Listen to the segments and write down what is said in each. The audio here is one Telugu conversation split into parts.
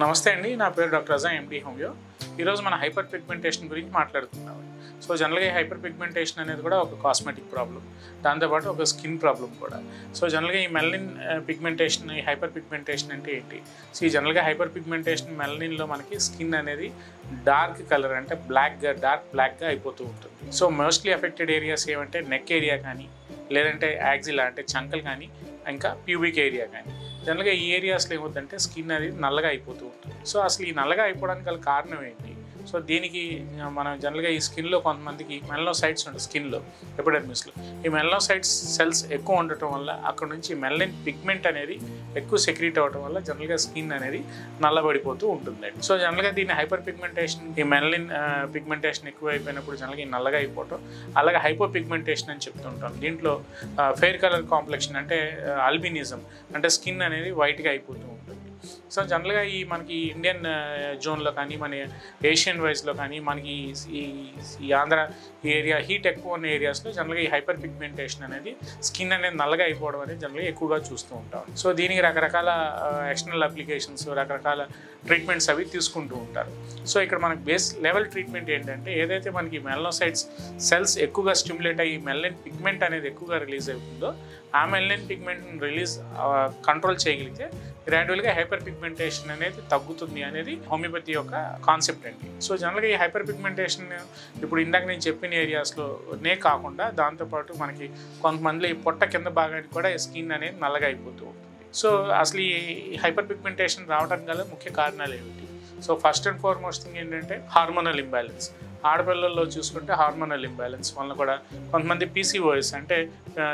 నమస్తే అండి, నా పేరు డాక్టర్ రజా ఎండి హోమియో. ఈరోజు మన హైపర్ పిగ్మెంటేషన్ గురించి మాట్లాడుతున్నాము. సో జనరల్గా హైపర్ పిగ్మెంటేషన్ అనేది కూడా ఒక కాస్మెటిక్ ప్రాబ్లం, దాంతోపాటు ఒక స్కిన్ ప్రాబ్లం కూడా. సో జనరల్గా ఈ మెలనిన్ పిగ్మెంటేషన్, ఈ హైపర్ పిగ్మెంటేషన్ అంటే ఏంటి? సో ఈ జనరల్గా హైపర్ పిగ్మెంటేషన్ మెలనిన్లో మనకి స్కిన్ అనేది డార్క్ కలర్ అంటే డార్క్ బ్లాక్గా అయిపోతూ ఉంటుంది. సో మోస్ట్లీ అఫెక్టెడ్ ఏరియాస్ ఏమంటే నెక్ ఏరియా కానీ, లేదంటే యాక్సిలా అంటే చంకలు కానీ, ఇంకా ప్యూబిక్ ఏరియా కానీ. జనరల్గా ఈ ఏరియాస్లో ఏమవుతుందంటే స్కిన్ అనేది నల్లగా అయిపోతూ ఉంటుంది. సో అసలు ఈ నల్లగా అయిపోవడానికి గల కారణం ఏంటి? సో దీనికి మనం జనరల్గా ఈ స్కిన్లో కొంతమందికి మెలనోసైట్స్ ఉంటాయి. స్కిన్లో ఎపిడెర్మిస్లో ఈ మెలనోసైట్స్ సెల్స్ ఎక్కువ ఉండటం వల్ల అక్కడ నుంచి మెలనిన్ పిగ్మెంట్ అనేది ఎక్కువ సెక్రీట్ అవ్వడం వల్ల జనరల్గా స్కిన్ అనేది నల్లబడిపోతూ ఉంటుంది. సో జనరల్గా దీన్ని హైపర్ పిగ్మెంటేషన్, ఈ మెలనిన్ పిగ్మెంటేషన్ ఎక్కువ అయిపోయినప్పుడు జనరల్గా ఈ నల్లగా అయిపోవటం, అలాగే హైపో పిగ్మెంటేషన్ అని చెప్తుంటాం. దీంట్లో ఫెయిర్ కలర్ కాంప్లెక్షన్ అంటే ఆల్బినిజం అంటే స్కిన్ అనేది వైట్గా అయిపోతూ ఉంటుంది. సో జనరల్గా ఈ మనకి ఇండియన్ జోన్లో కానీ, మన ఏషియన్ వైజ్లో కానీ, మనకి ఈ ఆంధ్ర ఏరియా హీట్ ఎక్కువ ఉన్న ఏరియాస్లో జనరల్గా ఈ హైపర్ పిగ్మెంటేషన్ అనేది స్కిన్ అనేది నల్లగా అయిపోవడం అనేది జనరల్గా ఎక్కువగా చూస్తూ ఉంటాం. సో దీనికి రకరకాల ఎక్స్టర్నల్ అప్లికేషన్స్, రకరకాల ట్రీట్మెంట్స్ అవి తీసుకుంటూ ఉంటారు. సో ఇక్కడ మనకి బేస్ లెవెల్ ట్రీట్మెంట్ ఏంటంటే, ఏదైతే మనకి మెలనోసైట్స్ సెల్స్ ఎక్కువగా స్టిమ్యులేట్ అయ్యి మెలనిన్ పిగ్మెంట్ అనేది ఎక్కువగా రిలీజ్ అవుతుందో, ఆ మెలనిన్ పిగ్మెంట్ని కంట్రోల్ చేయగలిగితే గ్రాడ్యువల్గా హైపర్ పిగ్మెంటేషన్ అనేది తగ్గుతుంది అనేది హోమియోపతి యొక్క కాన్సెప్ట్ అండి. సో జనరల్గా ఈ హైపర్ పిగ్మెంటేషన్ ఇప్పుడు ఇందాక నేను చెప్పిన ఏరియాస్లోనే కాకుండా దాంతోపాటు మనకి కొంతమంది పొట్ట కింద భాగానికి కూడా స్కిన్ అనేది నల్లగా అయిపోతూ ఉంటుంది. సో అసలు ఈ హైపర్ పిగ్మెంటేషన్ రావడానికి గల ముఖ్య కారణాలు ఏమిటి? So first and foremost thing ఏంటంటే హార్మోనల్ ఇంబ్యాలెన్స్. ఆడపిల్లల్లో చూసుకుంటే హార్మోనల్ ఇంబ్యాలెన్స్ వల్ల కూడా కొంతమంది పీసీఓఎస్ అంటే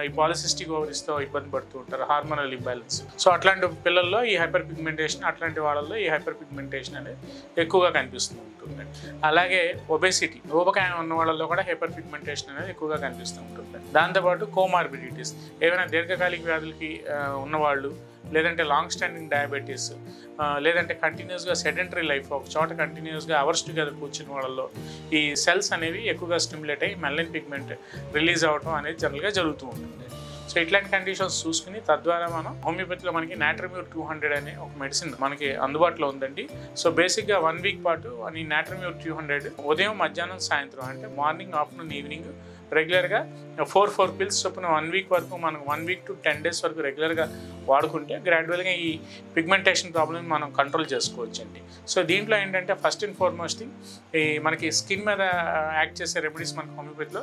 ఈ పాలిసిస్టిక్ ఓవరీస్తో ఇబ్బంది పడుతూ ఉంటారు, హార్మోనల్ ఇంబ్యాలెన్స్. సో అట్లాంటి పిల్లల్లో ఈ హైపర్ పిగ్మెంటేషన్, అట్లాంటి వాళ్ళల్లో ఈ హైపర్ పిగ్మెంటేషన్ అనేది ఎక్కువగా కనిపిస్తూ ఉంటుంది. అలాగే ఒబేసిటీ, ఊబకాయం ఉన్న వాళ్ళల్లో కూడా హైపర్ పిగ్మెంటేషన్ అనేది ఎక్కువగా కనిపిస్తూ ఉంటుంది. దాంతోపాటు కోమార్బిడిటీస్, ఏమైనా దీర్ఘకాలిక వ్యాధులకి ఉన్నవాళ్ళు, లేదంటే లాంగ్ స్టాండింగ్ డయాబెటీస్, లేదంటే కంటిన్యూస్గా సెడెంటరీ లైఫ్, ఒక చోట కంటిన్యూస్గా అవర్స్ టుగెదర్ కూర్చున్న వాళ్ళలో ఈ సెల్స్ అనేవి ఎక్కువగా స్టిమ్యులేట్ అయ్యి మెలనిన్ పిగ్మెంట్ రిలీజ్ అవ్వడం అనేది జనరల్గా జరుగుతూ ఉంటుంది. సో ఇట్లాంటి కండిషన్స్ చూసుకుని తద్వారా మనం హోమియోపతిలో మనకి నాట్రమ్యూర్ 200 అనే ఒక మెడిసిన్ మనకి అందుబాటులో ఉందండి. సో బేసిక్గా 1 వీక్ పాటు ఈ నాట్రమ్యూర్ 200 ఉదయం, మధ్యాహ్నం, సాయంత్రం అంటే మార్నింగ్, ఆఫ్టర్నూన్, ఈవినింగ్ రెగ్యులర్గా 4 పిల్స్ చొప్పున 1 వీక్ వరకు, మనం 1 వీక్ to 10 days వరకు రెగ్యులర్గా వాడుకుంటే గ్రాడ్యువల్గా ఈ పిగ్మెంటేషన్ ప్రాబ్లమ్ మనం కంట్రోల్ చేసుకోవచ్చండి. సో దీంట్లో ఏంటంటే ఫస్ట్ అండ్ ఫార్మోస్ట్ థింగ్, ఈ మనకి స్కిన్ మీద యాక్ట్ చేసే రెమెడీస్ మనకి హోమియోపతిలో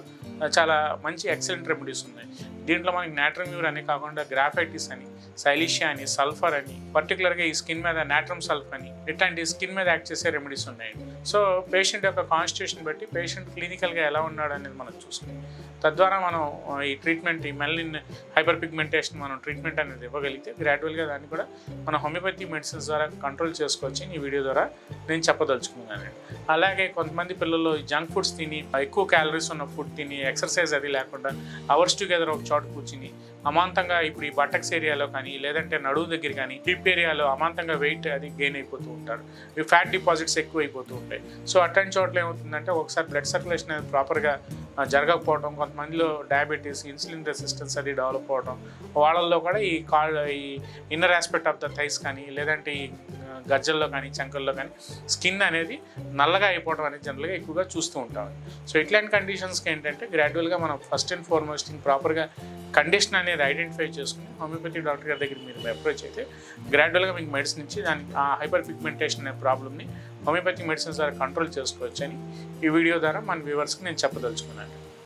చాలా మంచి ఎక్సలెంట్ రెమెడీస్ ఉన్నాయి. దీంట్లో మనకి నాట్రమ్యూర్ అనే కాకుండా గ్రాఫైటిస్ అని, సైలీషియా అని, సల్ఫర్ అని, పర్టికులర్గా ఈ స్కిన్ మీద నాట్రమ్ సల్ఫర్ అని, ఇట్లాంటి స్కిన్ మీద యాక్ట్ చేసే రెమెడీస్ ఉన్నాయండి. సో పేషెంట్ యొక్క కాన్స్టిట్యూషన్ బట్టి పేషెంట్ క్లినికల్గా ఎలా ఉన్నాడు అనేది మనం చూసుకుని తద్వారా మనం ఈ ట్రీట్మెంట్, ఈ మెలనిన్ హైపర్ పిగ్మెంటేషన్ మనం ట్రీట్మెంట్ అనేది ఇవ్వగలిగితే గ్రాడ్యువల్గా దాన్ని కూడా మన హోమియోపతి మెడిసిన్స్ ద్వారా కంట్రోల్ చేసుకోవచ్చు ఈ వీడియో ద్వారా నేను చెప్పదలుచుకున్నానండి. అలాగే కొంతమంది పిల్లల్లో జంక్ ఫుడ్స్ తిని, ఎక్కువ క్యాలరీస్ ఉన్న ఫుడ్ తిని, ఎక్సర్సైజ్ అది లేకుండా అవర్స్ టుగెదర్ ఒక చోట కూర్చుని అమాంతంగా ఇప్పుడు ఈ బటక్స్ ఏరియాలో కానీ, లేదంటే నడువు దగ్గర కానీ, హిప్ ఏరియాలో అమాంతంగా వెయిట్ అది గెయిన్ అయిపోతూ ఉంటారు. ఈ ఫ్యాట్ డిపాజిట్స్ ఎక్కువ అయిపోతూ ఉంటాయి. సో అట్లాంటి చోట్ల ఏమవుతుందంటే ఒకసారి బ్లడ్ సర్క్యులేషన్ అనేది ప్రాపర్గా జరగకపోవడం, కొంతమందిలో డయాబెటీస్, ఇన్సులిన్ రెసిస్టెన్స్ అది డెవలప్ అవ్వడం, వాళ్ళల్లో కూడా ఈ inner aspect of the thighs కానీ, లేదంటే ఈ గజ్జల్లో కానీ, చంకల్లో కానీ స్కిన్ అనేది నల్లగా అయిపోవడం అనేది జనరల్గా ఎక్కువగా చూస్తూ ఉంటాం. సో ఇట్లాంటి కండిషన్స్కి ఏంటంటే గ్రాడ్యువల్గా మనం ఫస్ట్ అండ్ ఫార్మోస్ట్ ప్రాపర్గా కండిషన్ అనేది ఐడెంటిఫై చేసుకుని హోమియోపతి డాక్టర్ గారి దగ్గర మీరు అప్రోచ్ అయితే గ్రాడ్యువల్గా మీకు మెడిసిన్ ఇచ్చి దానికి ఆ హైపర్ పిగ్మెంటేషన్ అనే ప్రాబ్లమ్ని హోమియోపతి మెడిసిన్స్ ద్వారా కంట్రోల్ చేసుకోవచ్చు అని ఈ వీడియో ద్వారా మన వ్యూవర్స్కి నేను చెప్పదలుచుకున్నాను.